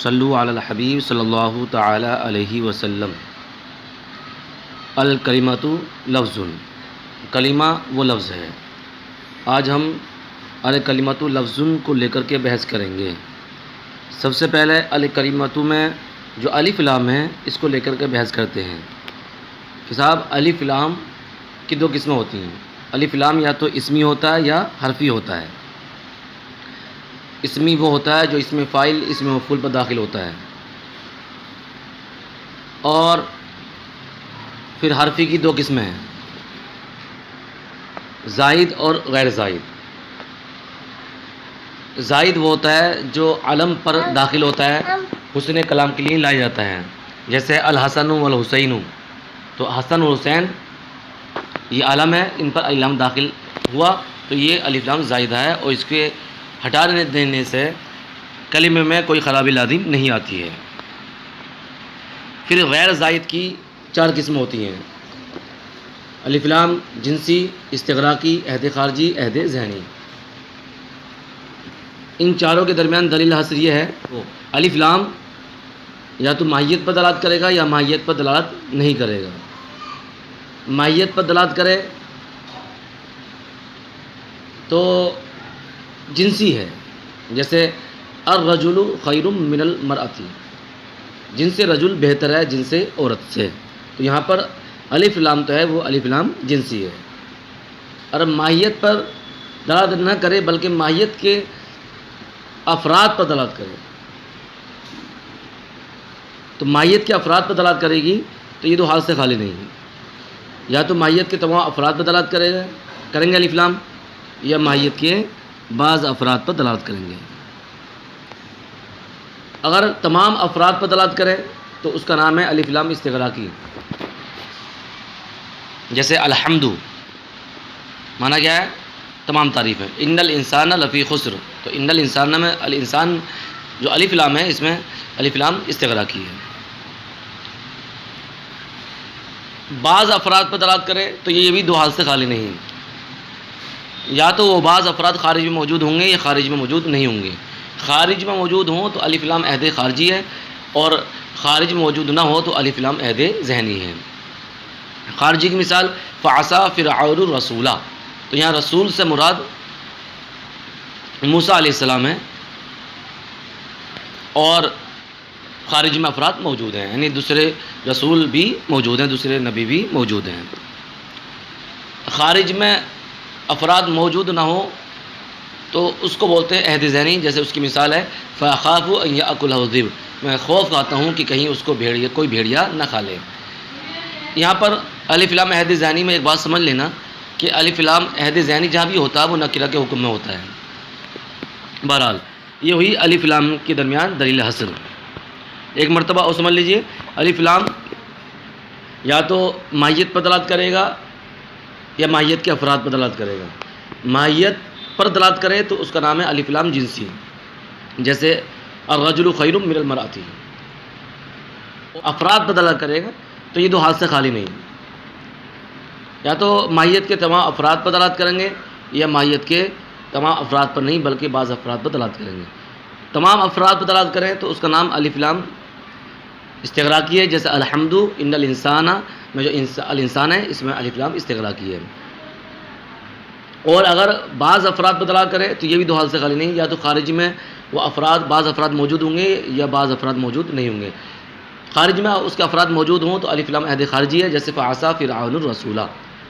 صلو علی الحبیب صلی اللہ تعالی علیہ وسلم۔ الکلمۃ لفظ، کلمہ وہ لفظ ہے۔ آج ہم الکلمۃ لفظ کو لے کر کے بحث کریں گے۔ سب سے پہلے الکلمۃ میں جو الف لام ہے اس کو لے کر کے بحث کرتے ہیں کہ صاحب الف لام کی دو قسمیں ہوتی ہیں۔ الف لام یا تو اسمی ہوتا ہے یا حرفی ہوتا ہے۔ اسمی وہ ہوتا ہے جو اسم فاعل اسم مفعول پر داخل ہوتا ہے، اور پھر حرفی کی دو قسمیں ہیں، زائد اور غیر زائد۔ زائد وہ ہوتا ہے جو علم پر داخل ہوتا ہے، حسن کلام کے لیے لایا جاتا ہے، جیسے الحسن والحسین، تو حسن اور حسین یہ علم ہے، ان پر علم داخل ہوا تو یہ الف لام زائدہ ہے، اور اس کے ہٹا دینے سے کلمے میں کوئی خرابی لازم نہیں آتی ہے۔ پھر غیر زائد کی چار قسم ہوتی ہیں، الف لام جنسی، استغراقی، عہد خارجی، عہد ذہنی۔ ان چاروں کے درمیان دلیل حصر یہ ہے، الف لام یا تو ماہیت پر دلالت کرے گا یا ماہیت پر دلالت نہیں کرے گا۔ ماہیت پر دلالت کرے تو جنسی ہے، جیسے الرجل خیر من المرأة، جن سے رجل بہتر ہے جن سے عورت سے، تو یہاں پر الف لام تو ہے وہ الف لام جنسی ہے۔ اور ماہیت پر دلالت نہ کرے بلکہ ماہیت کے افراد پر دلالت کرے، تو ماہیت کے افراد پر دلالت کرے گی تو یہ دو حال سے خالی نہیں ہے، یا تو ماہیت کے تمام افراد پر دلالت کریں گے الف لام، یا ماہیت کے بعض افراد پر دلالت کریں گے۔ اگر تمام افراد پر دلالت کرے تو اس کا نام ہے الف لام استغراقی، جیسے الحمد، معنی کیا ہے؟ تمام تعریف ہے۔ ان الانسان لفی خسر، تو ان الانسان میں الانسان جو الف لام ہے اس میں الف لام استغراقی ہے۔ بعض افراد پر دلالت کرے تو یہ بھی دو حال سے خالی نہیں ہے، یا تو وہ بعض افراد خارج میں موجود ہوں گے یا خارج میں موجود نہیں ہوں گے۔ خارج میں موجود ہوں تو الف لام عہد خارجی ہے، اور خارج میں موجود نہ ہو تو الف لام عہد ذہنی ہے۔ خارجی کی مثال فعصا فرعون الرسول، تو یہاں رسول سے مراد موسیٰ علیہ السلام ہے، اور خارج میں افراد موجود ہیں، یعنی دوسرے رسول بھی موجود ہیں، دوسرے نبی بھی موجود ہیں۔ خارج میں افراد موجود نہ ہو تو اس کو بولتے ہیں عہد ذہنی، جیسے اس کی مثال ہے فَأَخَافُ أَن يَأْكُلَهُ الذِّئْبُ، میں خوف کھاتا ہوں کہ کہیں اس کو کوئی بھیڑیا نہ کھا لے۔ یہاں پر الف لام عہد ذہنی میں ایک بات سمجھ لینا کہ الف لام عہد ذہنی جہاں بھی ہوتا ہے وہ نکرہ کے حکم میں ہوتا ہے۔ بہرحال یہ ہوئی الف لام کے درمیان دلیل حصر۔ ایک مرتبہ اور سمجھ لیجئے، الف لام یا تو ماہیت پر دلالت کرے گا یا ماہیت کے افراد پر دلالت کرے گا۔ ماہیت پر دلالت کرے تو اس کا نام ہے الف لام جنسی، جیسے الرجل خیر من المرأة۔ افراد پر دلالت کرے گا تو یہ دو حال سے خالی نہیں، یا تو ماہیت کے تمام افراد پر دلالت کریں گے یا ماہیت کے تمام افراد پر نہیں بلکہ بعض افراد پر دلالت کریں گے۔ تمام افراد پر دلالت کریں تو اس کا نام الف لام استغراقی ہے، جیسے الحمد ان الانسان میں جو الانسان ہے اس میں الف لام استغراقی ہے۔ اور اگر بعض افراد پر دلالت کرے تو یہ بھی دو حال سے خالی نہیں، یا تو خارج میں وہ بعض افراد موجود ہوں گے یا بعض افراد موجود نہیں ہوں گے۔ خارج میں اس کے افراد موجود ہوں تو الف لام عہد خارجی ہے، جیسے فعصا فرعون الرسول،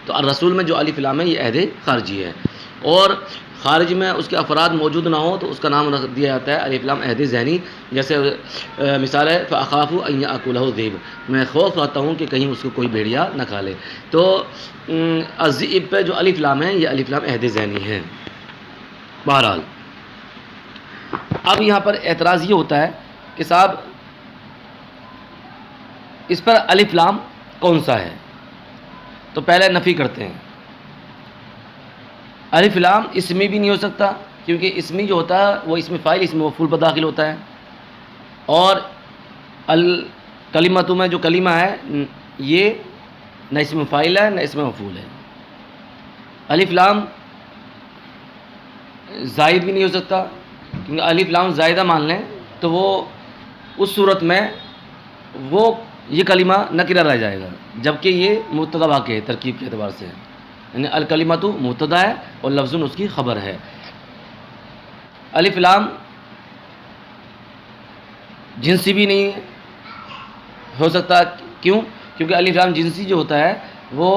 تو الرسول میں جو الف لام ہے یہ عہد خارجی ہے۔ اور خارج میں اس کے افراد موجود نہ ہوں تو اس کا نام رکھ دیا جاتا ہے الف لام عہد ذہنی، جیسے مثال ہے فأخاف أن يأكله الذئب، میں خوف کھاتا ہوں کہ کہیں اس کو کوئی بھیڑیا نہ کھا لے۔ تو الذئب پہ جو الف لام ہے یہ الف لام عہد ذہنی ہے۔ بہرحال اب یہاں پر اعتراض یہ ہوتا ہے کہ صاحب اس پر الف لام کون سا ہے، تو پہلے نفی کرتے ہیں۔ الف لام اسمی بھی نہیں ہو سکتا، کیونکہ اسمی جو ہوتا ہے وہ اسم فاعل اسم مفعول پر داخل ہوتا ہے، اور الکلمۃ میں جو کلمہ ہے یہ نہ اسم فاعل ہے نہ اسم مفعول ہے۔ الف لام زائد بھی نہیں ہو سکتا، کیونکہ الف لام زائدہ مان لیں تو وہ اس صورت میں وہ یہ کلمہ نکرہ رہ جائے گا، جبکہ یہ مبتدا واقع ہے ترکیب کے اعتبار سے، یعنی الکلمۃ مبتدا ہے اور لفظ اس کی خبر ہے۔ الف لام جنسی بھی نہیں ہو سکتا، کیوں؟ کیونکہ الف لام جنسی جو ہوتا ہے وہ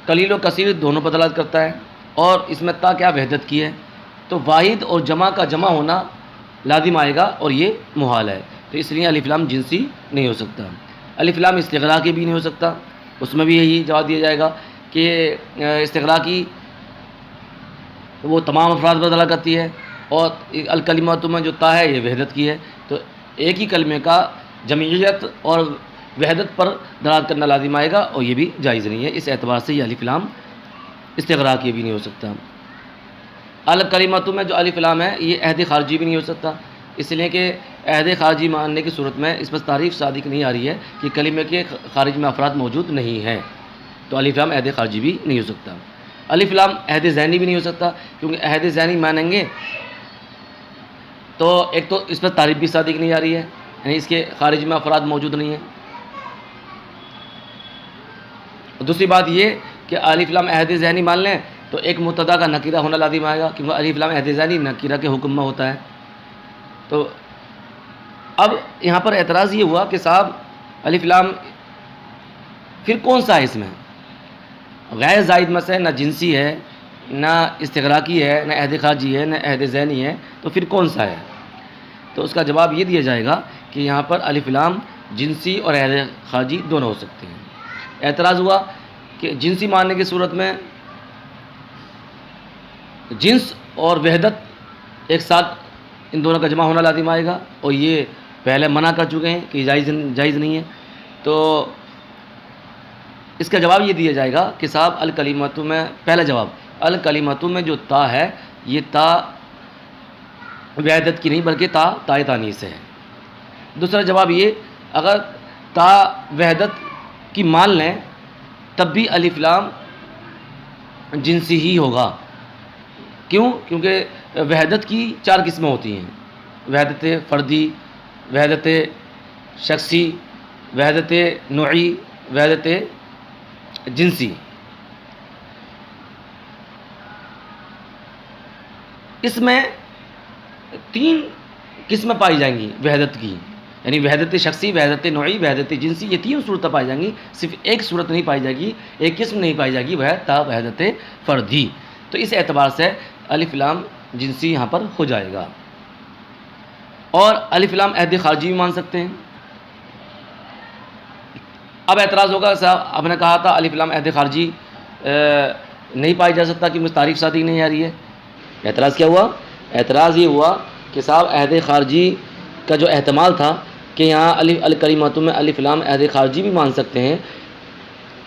قلیل و کثیر دونوں پر دلالت کرتا ہے، اور اس میں تا کیا وحدت کی ہے، تو واحد اور جمع کا جمع ہونا لازم آئے گا اور یہ محال ہے، تو اس لیے الف لام جنسی نہیں ہو سکتا۔ الف لام استغراقی بھی نہیں ہو سکتا، اس میں بھی یہی جواب دیا جائے گا کہ استغراقی وہ تمام افراد پر دلالت کرتی ہے، اور الکلمات میں جو تا ہے یہ وحدت کی ہے، تو ایک ہی کلمے کا جمعیت اور وحدت پر دلالت کرنا لازم آئے گا، اور یہ بھی جائز نہیں ہے، اس اعتبار سے یہ الف لام استغراقی بھی نہیں ہو سکتا۔ الکلمات میں جو الف لام ہے یہ عہد خارجی بھی نہیں ہو سکتا، اس لیے کہ عہد خارجی ماننے کی صورت میں اس پر تعریف صادق نہیں آ رہی ہے کہ کلمے کے خارج میں افراد موجود نہیں ہیں، تو الف لام عہد خارجی بھی نہیں ہو سکتا۔ الف لام عہد ذہنی بھی نہیں ہو سکتا، کیونکہ عہد ذہنی مانیں گے تو ایک تو اس پر تعریف بھی صادق نہیں آ رہی ہے، یعنی اس کے خارج میں افراد موجود نہیں ہیں، دوسری بات یہ کہ الف لام عہد ذہنی مان لیں تو ایک مبتدا کا نکرہ ہونا لازم آئے گا، کیونکہ الف لام عہد ذہنی نکرہ کے حکم میں ہوتا ہے۔ تو اب یہاں پر اعتراض یہ ہوا کہ صاحب الف لام پھر کون سا ہے، اس میں غیر زائد میں سے نہ جنسی ہے، نہ استغراقی ہے، نہ عہد خارجی ہے، نہ عہد ذہنی ہے، تو پھر کون سا ہے؟ تو اس کا جواب یہ دیا جائے گا کہ یہاں پر الف لام جنسی اور عہد خارجی دونوں ہو سکتے ہیں۔ اعتراض ہوا کہ جنسی ماننے کی صورت میں جنس اور وحدت ایک ساتھ ان دونوں کا جمع ہونا لازم آئے گا، اور یہ پہلے منع کر چکے ہیں کہ یہ جائز نہیں ہے، تو اس کا جواب یہ دیا جائے گا کہ صاحب الکلمات میں پہلا جواب الکلمات میں جو تا ہے یہ تا وحدت کی نہیں بلکہ تا تانیث ہے۔ دوسرا جواب یہ اگر تا وحدت کی مان لیں تب بھی الف لام جنسی ہی ہوگا، کیوں؟ کیونکہ وحدت کی 4 قسمیں ہوتی ہیں، وحدت فردی، وحدت شخصی، وحدت نوعی، وحدت جنسی۔ اس میں 3 قسمیں پائی جائیں گی وحدت کی، یعنی وحدت شخصی، وحدت نوعی، وحدت جنسی، یہ 3 صورتیں پائی جائیں گی، صرف ایک صورت نہیں پائی جائے گی، ایک قسم نہیں پائی جائے گی، وہ ہے تا وحدت فردی۔ تو اس اعتبار سے الف لام جنسی یہاں پر ہو جائے گا، اور الف لام عہد خارجی بھی مان سکتے ہیں۔ اب اعتراض ہوگا صاحب آپ نے کہا تھا الف لام عہد خارجی نہیں پائی جا سکتا کیونکہ تعریف صادق نہیں آ رہی ہے۔ اعتراض کیا ہوا؟ اعتراض یہ ہوا کہ صاحب عہد خارجی کا جو احتمال تھا کہ یہاں الکلمات میں الف لام عہد خارجی بھی مان سکتے ہیں،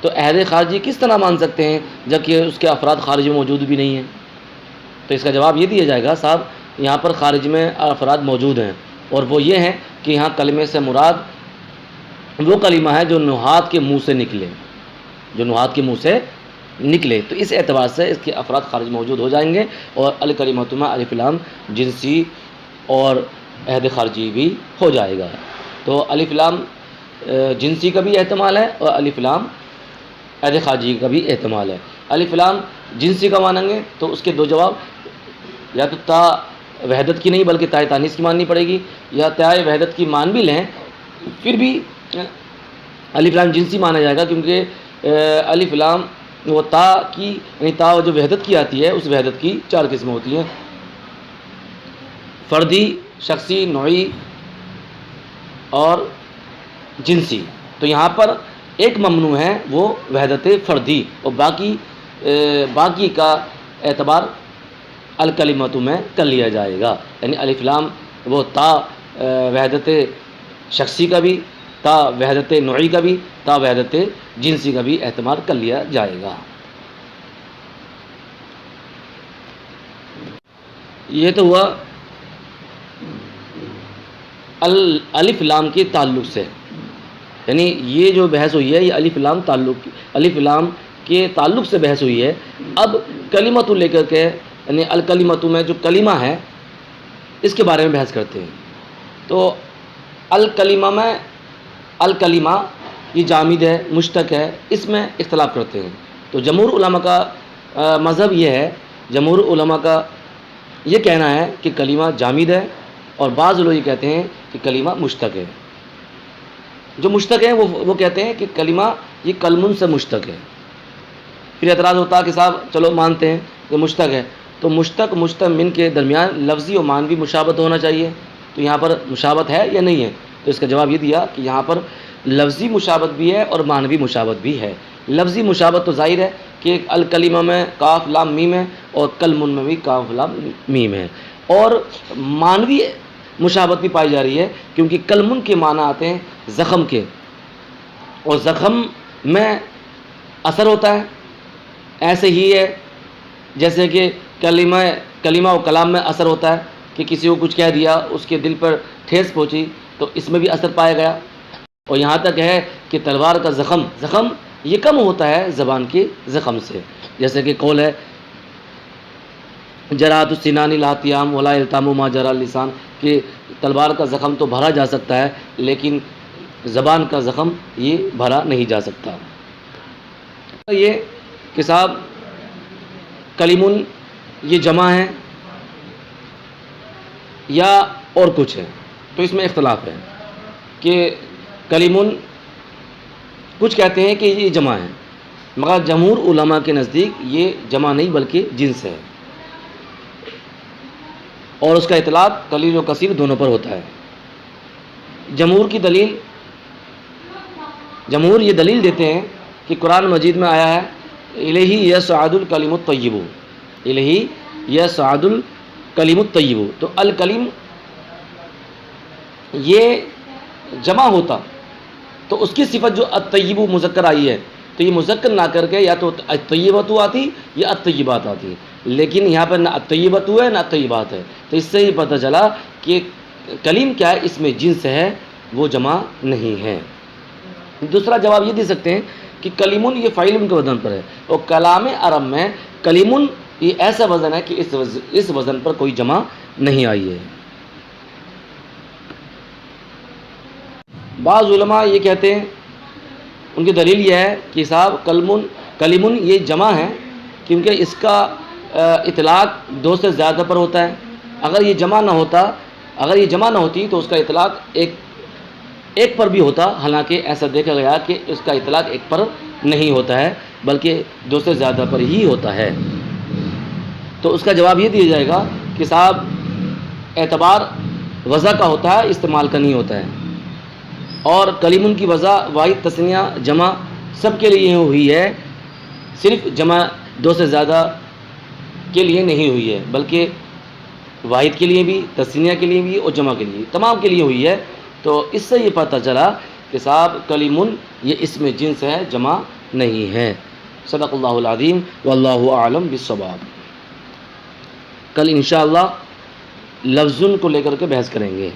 تو عہد خارجی کس طرح مان سکتے ہیں جبکہ اس کے افراد خارج میں موجود بھی نہیں ہیں؟ تو اس کا جواب یہ دیا جائے گا صاحب یہاں پر خارج میں افراد موجود ہیں، اور وہ یہ ہیں کہ یہاں کلمے سے مراد وہ کلمہ ہے جو نحات کے منہ سے نکلے، جو نحات کے منہ سے نکلے، تو اس اعتبار سے اس کے افراد خارج موجود ہو جائیں گے، اور الکلمات میں الف لام جنسی اور عہد خارجی بھی ہو جائے گا۔ تو الف لام جنسی کا بھی احتمال ہے اور الف لام عہد خارجی کا بھی احتمال ہے۔ الف لام جنسی کا مانیں گے تو اس کے 2 جواب، یا تو تا وحدت کی نہیں بلکہ تا تانیث کی ماننی پڑے گی، یا تا وحدت کی مان بھی لیں پھر بھی الف لام جنسی مانا جائے گا، کیونکہ الف لام وہ تا کی یعنی تا جو وحدت کی آتی ہے اس وحدت کی 4 قسمیں ہوتی ہیں، فردی، شخصی، نوعی اور جنسی۔ تو یہاں پر ایک ممنوع ہے وہ وحدت فردی، اور باقی کا اعتبار الکلمات میں کر لیا جائے گا، یعنی الف لام وہ تا وحدت شخصی کا بھی، تا وحدت نوعی کا بھی، تا وحدت جنسی کا بھی اعتبار کر لیا جائے گا۔ یہ تو ہوا الف لام کے تعلق سے، یعنی یہ جو بحث ہوئی ہے یہ الف لام کے تعلق سے بحث ہوئی ہے۔ اب کلمۃ لے کر کے یعنی الکلمۃ میں جو کلمہ ہے اس کے بارے میں بحث کرتے ہیں۔ تو الکلمہ میں الکلمہ یہ جامد ہے مشتق ہے، اس میں اختلاف کرتے ہیں. تو جمہور علماء کا مذہب یہ ہے، جمہور علماء کا یہ کہنا ہے کہ کلمہ جامد ہے، اور بعض لوگ یہ کہتے ہیں کہ کلمہ مشتق ہے. جو مشتق ہے وہ کہتے ہیں کہ کلمہ یہ کلمن سے مشتق ہے. پھر اعتراض ہوتا ہے کہ صاحب چلو مانتے ہیں کہ مشتق ہے، تو مشتق من کے درمیان لفظی و معنوی مشابہت ہونا چاہیے. تو یہاں پر مشابہت ہے یا نہیں ہے؟ تو اس کا جواب یہ دیا کہ یہاں پر لفظی مشابہت بھی ہے اور معنوی مشابہت بھی ہے. لفظی مشابہت تو ظاہر ہے کہ الکلمہ میں کاف لام میم ہے اور کلمن میں بھی کاف لام میم ہے، اور معنوی مشابہت بھی پائی جا رہی ہے کیونکہ کلمن کے معنی آتے ہیں زخم کے، اور زخم میں اثر ہوتا ہے. ایسے ہی ہے جیسے کہ کلمہ و کلام میں اثر ہوتا ہے کہ کسی کو کچھ کہہ دیا، اس کے دل پر ٹھیس پہنچی، تو اس میں بھی اثر پایا گیا. اور یہاں تک ہے کہ تلوار کا زخم یہ کم ہوتا ہے زبان کے زخم سے، جیسے کہ قول ہے جراحت السنان الاتیام ولا التام ما جرى اللسان، کہ تلوار کا زخم تو بھرا جا سکتا ہے لیکن زبان کا زخم یہ بھرا نہیں جا سکتا. یہ کہ صاحب کلمن یہ جمع ہے یا اور کچھ ہے، تو اس میں اختلاف ہے کہ کلمن کچھ کہتے ہیں کہ یہ جمع ہے، مگر جمہور علماء کے نزدیک یہ جمع نہیں بلکہ جنس ہے، اور اس کا اطلاق قلیل و کثیر دونوں پر ہوتا ہے. جمہور یہ دلیل دیتے ہیں کہ قرآن مجید میں آیا ہے الیہ یصعد الکلم الطیب، الیہ یصعد الکلم الطیب، تو الکلم یہ جمع ہوتا تو اس کی صفت جو الطیب مذکر آئی ہے تو یہ مذکر نہ کر کے یا تو الطیبۃ آتی یا الطیبات آتی، لیکن یہاں پر نہ الطیبۃ ہے نہ الطیبات ہے. تو اس سے ہی پتہ چلا کہ کلیم کیا ہے، اس میں جنس ہے، وہ جمع نہیں ہے. دوسرا جواب یہ دے سکتے ہیں کہ کلیمن یہ فاعل کے وزن پر ہے، اور کلام عرب میں کلیمن یہ ایسا وزن ہے کہ اس وزن پر کوئی جمع نہیں آئی ہے. بعض علماء یہ کہتے ہیں، ان کی دلیل یہ ہے کہ صاحب کلیمن یہ جمع ہے کیونکہ اس کا اطلاق دو سے زیادہ پر ہوتا ہے. اگر یہ جمع نہ ہوتی تو اس کا اطلاق ایک پر بھی ہوتا، حالانکہ ایسا دیکھا گیا کہ اس کا اطلاق ایک پر نہیں ہوتا ہے بلکہ دو سے زیادہ پر ہی ہوتا ہے. تو اس کا جواب یہ دیا جائے گا کہ صاحب اعتبار وضع کا ہوتا ہے، استعمال کا نہیں ہوتا ہے، اور کلیمن کی وضع واحد تثنیہ جمع سب کے لیے ہوئی ہے، صرف جمع دو سے زیادہ کے لیے نہیں ہوئی ہے بلکہ واحد کے لیے بھی، تثنیہ کے لیے بھی اور جمع کے لیے، تمام کے لیے ہوئی ہے. تو اس سے یہ پتہ چلا کہ صاحب کلیمن یہ اسم جنس ہے، جمع نہیں ہے. صدق اللہ العظیم واللہ اعلم بالصواب. کل انشاءاللہ لفظن کو لے کر کے بحث کریں گے.